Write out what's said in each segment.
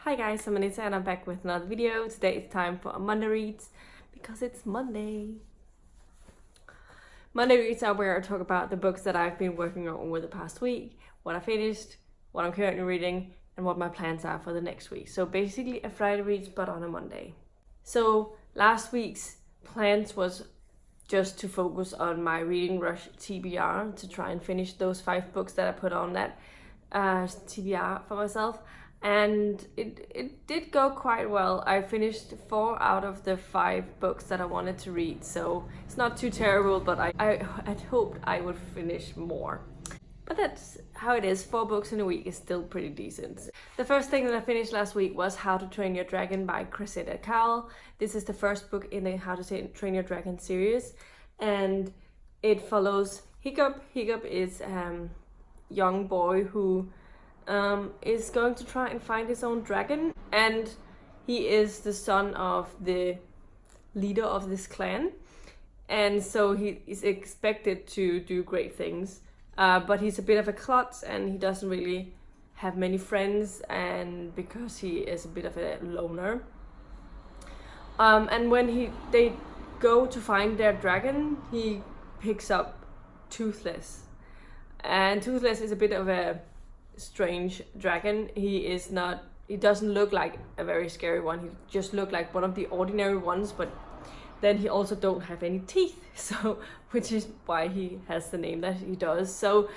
Hi guys, I'm Anita and I'm back with another video. Today it's time for a Monday Reads because it's Monday. Monday Reads are where I talk about the books that I've been working on over the past week, what I finished, what I'm currently reading, and what my plans are for the next week. So basically a Friday Reads but on a Monday. So last week's plans was just to focus on my reading rush TBR to try and finish those 5 books that I put on that TBR for myself. And it did go quite well. I finished 4 out of the 5 books that I wanted to read, so it's not too terrible, but I had hoped I would finish more. But that's how it is. 4 books in a week is still pretty decent. The first thing that I finished last week was How to Train Your Dragon by Cressida Cowell. This is the first book in the How to Train Your Dragon series, and it follows Hiccup. Hiccup is a young boy who is going to try and find his own dragon, and he is the son of the leader of this clan, and so he is expected to do great things, but he's a bit of a klutz and he doesn't really have many friends, and because he is a bit of a loner, and when they go to find their dragon, he picks up Toothless, and Toothless is a bit of a strange dragon. He doesn't look like a very scary one. He just looked like one of the ordinary ones, but then he also don't have any teeth, so which is why he has the name that he does. So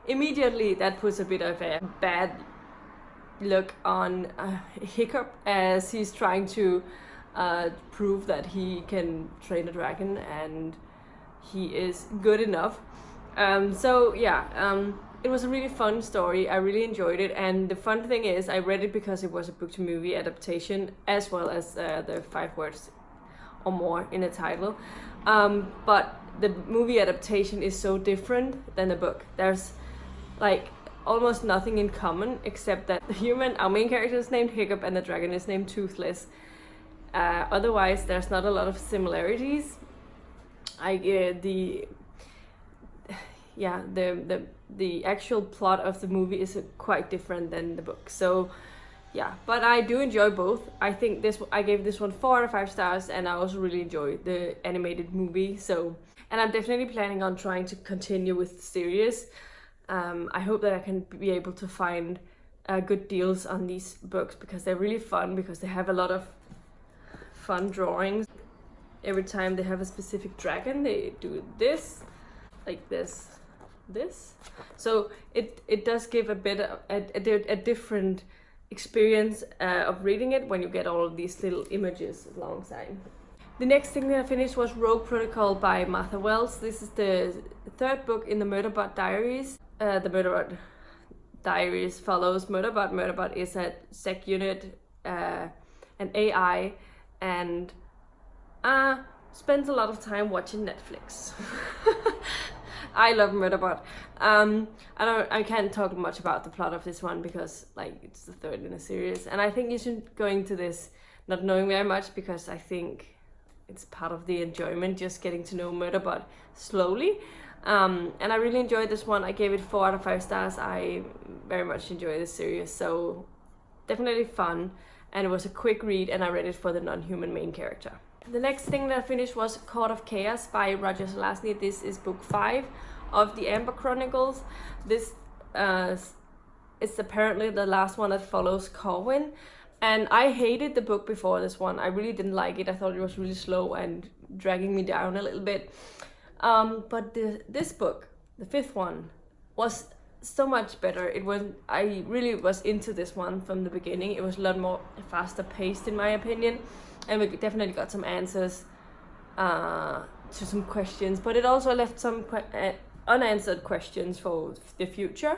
immediately that puts a bit of a bad look on Hiccup, as he's trying to prove that he can train a dragon and he is good enough. It was a really fun story. I really enjoyed it, and the fun thing is I read it because it was a book to movie adaptation, as well as the 5 words or more in the title. But the movie adaptation is so different than the book. There's like almost nothing in common except that our main character is named Hiccup and the dragon is named Toothless. Otherwise, there's not a lot of similarities. The actual plot of the movie is quite different than the book. So yeah, but I do enjoy both. I think I gave this one 4 out of 5 stars, and I also really enjoyed the animated movie. And I'm definitely planning on trying to continue with the series. I hope that I can be able to find good deals on these books, because they're really fun, because they have a lot of fun drawings. Every time they have a specific dragon, they do this, like this. So it does give a bit of a different experience of reading it when you get all of these little images alongside. The next thing that I finished was Rogue Protocol by Martha Wells. This is the 3rd book in the Murderbot Diaries. The Murderbot Diaries follows Murderbot. Murderbot is a sec unit, an AI, and spends a lot of time watching Netflix. I love Murderbot. I can't talk much about the plot of this one because it's the 3rd in a series, and I think you should go into this not knowing very much, because I think it's part of the enjoyment, just getting to know Murderbot slowly. And I really enjoyed this one. I gave it 4 out of 5 stars. I very much enjoy this series, so definitely fun, and it was a quick read, and I read it for the non-human main character. The next thing that I finished was Court of Chaos by Zelazny. This is book 5 of the Amber Chronicles. This is apparently the last one that follows Corwin, and I hated the book before this one. I really didn't like it. I thought it was really slow and dragging me down a little bit. But this book, the 5th one, was so much better. I really was into this one from the beginning. It was a lot more faster paced, in my opinion. And we definitely got some answers to some questions, but it also left some unanswered questions for the future.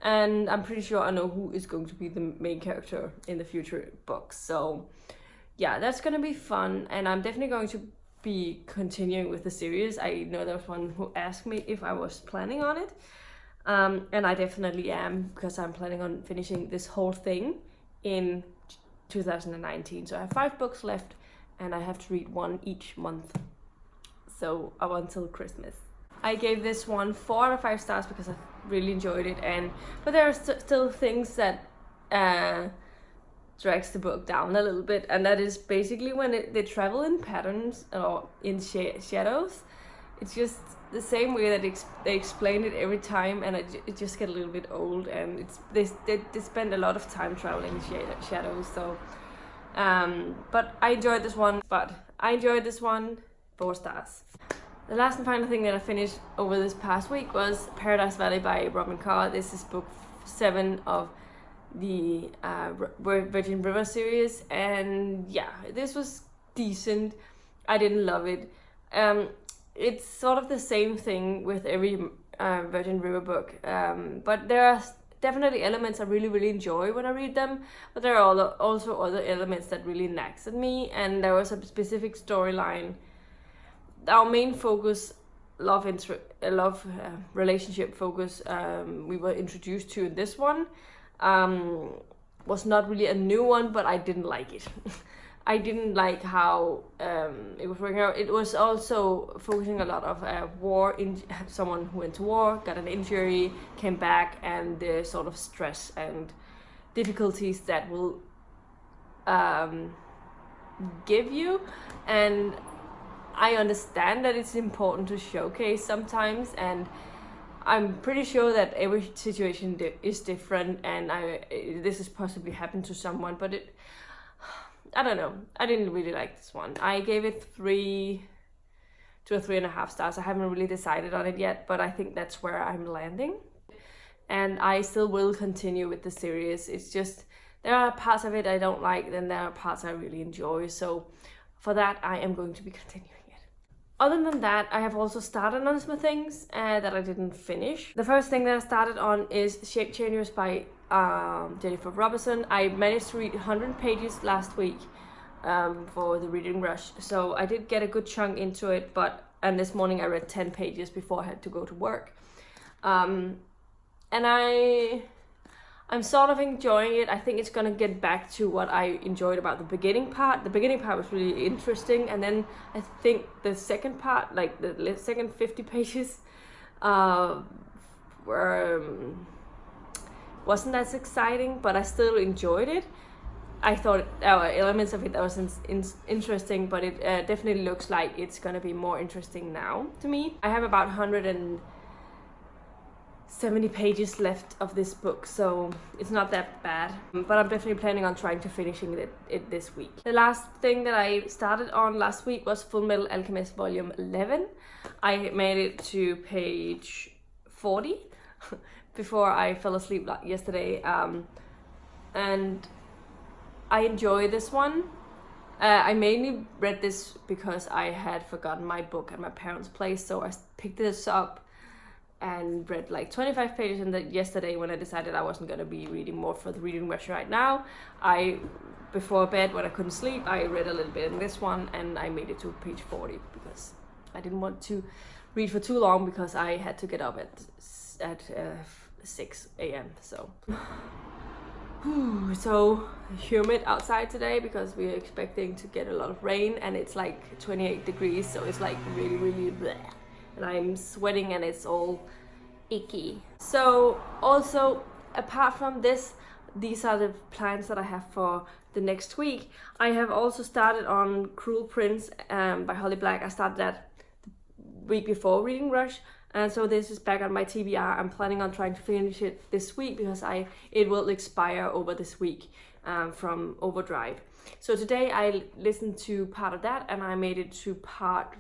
And I'm pretty sure I know who is going to be the main character in the future books. So yeah, that's going to be fun. And I'm definitely going to be continuing with the series. I know there was one who asked me if I was planning on it. And I definitely am, because I'm planning on finishing this whole thing in 2019. So I have 5 books left, and I have to read 1 each month, so up until Christmas. I gave this one 4 out of 5 stars because I really enjoyed it, but there are still things that drags the book down a little bit, and that is basically when they travel in patterns or in shadows. It's just the same way that they explain it every time, and it just get a little bit old, and they spend a lot of time traveling in shadows. So but I enjoyed this one. 4 stars. The last and final thing that I finished over this past week was Paradise Valley by Robyn Carr. This is book 7 of the Virgin River series, and yeah, this was decent. I didn't love it. It's sort of the same thing with every Virgin River book, but there are definitely elements I really enjoy when I read them, but there are also other elements that really nags at me, and there was a specific storyline. Our main focus, love relationship focus, we were introduced to in this one, was not really a new one, but I didn't like it. I didn't like how it was working out. It was also focusing a lot of someone who went to war, got an injury, came back, and the sort of stress and difficulties that will give you. And I understand that it's important to showcase sometimes, and I'm pretty sure that every situation is different, and this has possibly happened to someone, but I don't know. I didn't really like this one. I gave it 3 to 3.5 stars. I haven't really decided on it yet, but I think that's where I'm landing. And I still will continue with the series. It's just, there are parts of it I don't like, then there are parts I really enjoy. So for that, I am going to be continuing it. Other than that, I have also started on some things that I didn't finish. The first thing that I started on is Shape Changers by Jennifer Robinson. I managed to read 100 pages last week for the reading rush, so I did get a good chunk into it, and this morning I read 10 pages before I had to go to work. And I'm sort of enjoying it. I think it's gonna get back to what I enjoyed about the beginning part. The beginning part was really interesting, and then I think the second part, like the second 50 pages, wasn't as exciting, but I still enjoyed it. I thought there were elements of it that was interesting, but it definitely looks like it's gonna be more interesting now to me. I have about 170 pages left of this book, so it's not that bad, but I'm definitely planning on trying to finishing it this week. The last thing that I started on last week was Full Metal Alchemist Volume 11. I made it to page 40 before I fell asleep yesterday, and I enjoy this one. I mainly read this because I had forgotten my book at my parents' place, so I picked this up and read like 25 pages in yesterday when I decided I wasn't going to be reading more for the reading rush right now. Before bed, when I couldn't sleep, I read a little bit in this one, and I made it to page 40 because I didn't want to read for too long because I had to get up at 6 a.m. So so humid outside today because we're expecting to get a lot of rain, and it's like 28 degrees, so it's like really bleh. And I'm sweating and it's all icky. So also, apart from this, these are the plans that I have for the next week. I have also started on Cruel Prince by Holly Black. I started that the week before Reading Rush, and so this is back on my TBR. I'm planning on trying to finish it this week because it will expire over this week from Overdrive. So today I listened to part of that, and I made it to part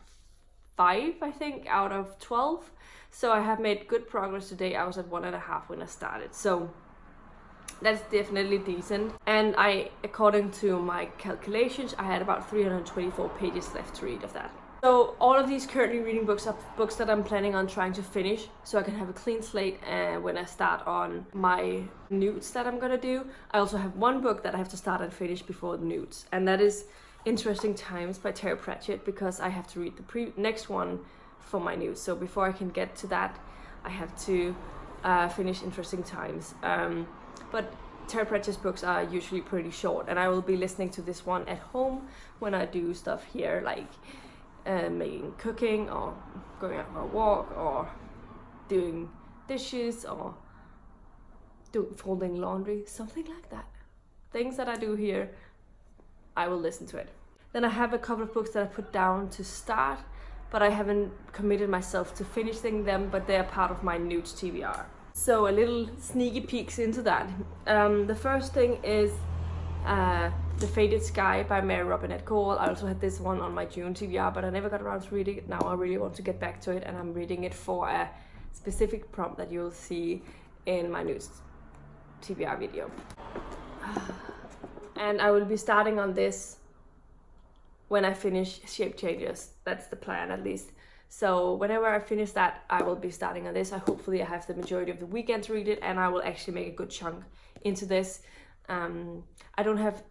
5, I think, out of 12. So I have made good progress today. I was at 1.5 when I started. So that's definitely decent. And according to my calculations, I had about 324 pages left to read of that. So all of these currently reading books are books that I'm planning on trying to finish so I can have a clean slate when I start on my NEWTs that I'm gonna do. I also have one book that I have to start and finish before the NEWTs, and that is Interesting Times by Terry Pratchett, because I have to read the next one for my NEWTs. So before I can get to that, I have to finish Interesting Times. But Terry Pratchett's books are usually pretty short, and I will be listening to this one at home when I do stuff here, like making cooking or going out for a walk or doing dishes or folding laundry, something like that. things that I do here, I will listen to it. Then I have a couple of books that I put down to start, but I haven't committed myself to finishing them, but they're part of my NEWTs TBR. So a little sneaky peeks into that. The first thing is The Faded Sky by Robyn at Cowell. I also had this one on my June TBR, but I never got around to reading it. Now I really want to get back to it, and I'm reading it for a specific prompt that you'll see in my NEWTs TBR video. And I will be starting on this when I finish Shape Changes. That's the plan, at least. So whenever I finish that, I will be starting on this. Hopefully I have the majority of the weekend to read it, and I will actually make a good chunk into this. I don't have,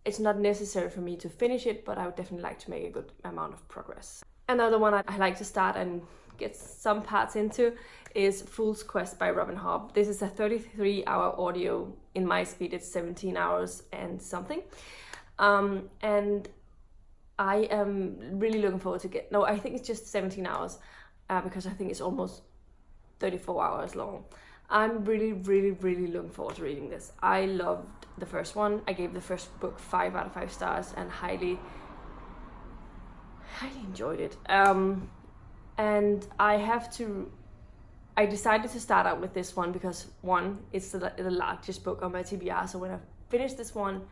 it's not necessary for me to finish it, but I would definitely like to make a good amount of progress. Another one I like to start and get some parts into is Fool's Quest by Robyn. This is a 33-hour audio. In my speed, it's 17 hours and something. And I am really looking forward to I think it's just 17 hours because I think it's almost 34 hours long. I'm really looking forward to reading this. I loved the first one. I gave the first book 5 out of 5 stars and highly enjoyed it. And I decided to start out with this one because one, it's the largest book on my TBR, so when I finish this one,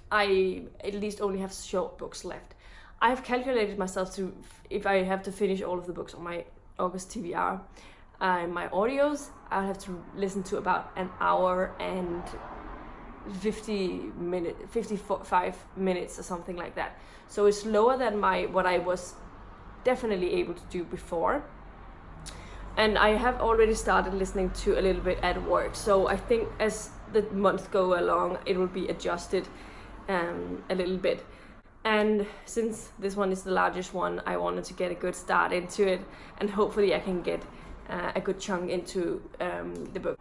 I at least only have short books left. I have calculated myself to, if I have to finish all of the books on my August TBR, my audios, I'll have to listen to about an hour and 55 minutes or something like that. So it's lower than what I was definitely able to do before. And I have already started listening to a little bit at work. So I think as the months go along, it will be adjusted a little bit. And since this one is the largest one, I wanted to get a good start into it, and hopefully I can get a good chunk into the book.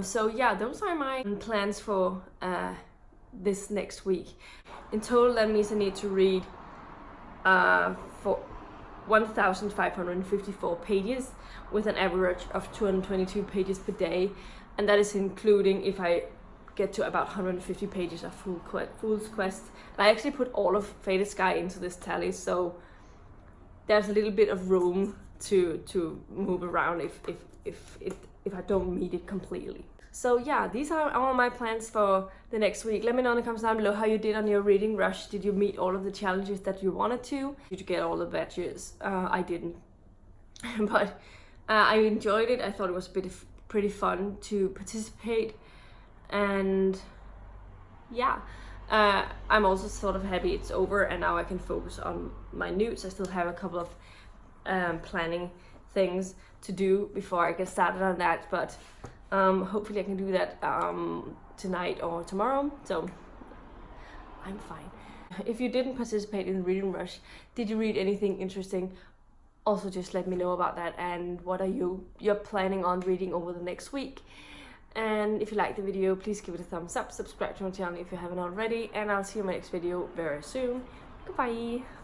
So yeah, those are my plans for this next week. In total, that means I need to read for 1,554 pages with an average of 222 pages per day, and that is including if I get to about 150 pages of Fool's Quest. And I actually put all of Faded Sky into this tally, so there's a little bit of room to move around if I don't meet it completely. So yeah, these are all my plans for the next week. Let me know in the comments down below how you did on your reading rush. Did you meet all of the challenges that you wanted to? Did you get all the badges? I didn't, but I enjoyed it. I thought it was pretty fun to participate, and yeah, I'm also sort of happy it's over and now I can focus on my NEWTs. I still have a couple of planning things to do before I get started on that, but hopefully I can do that tonight or tomorrow, so I'm fine. If you didn't participate in the reading rush, did you read anything interesting? Also just let me know about that, and what are you're planning on reading over the next week. And if you liked the video, please give it a thumbs up, subscribe to my channel if you haven't already, and I'll see you in my next video very soon. Goodbye!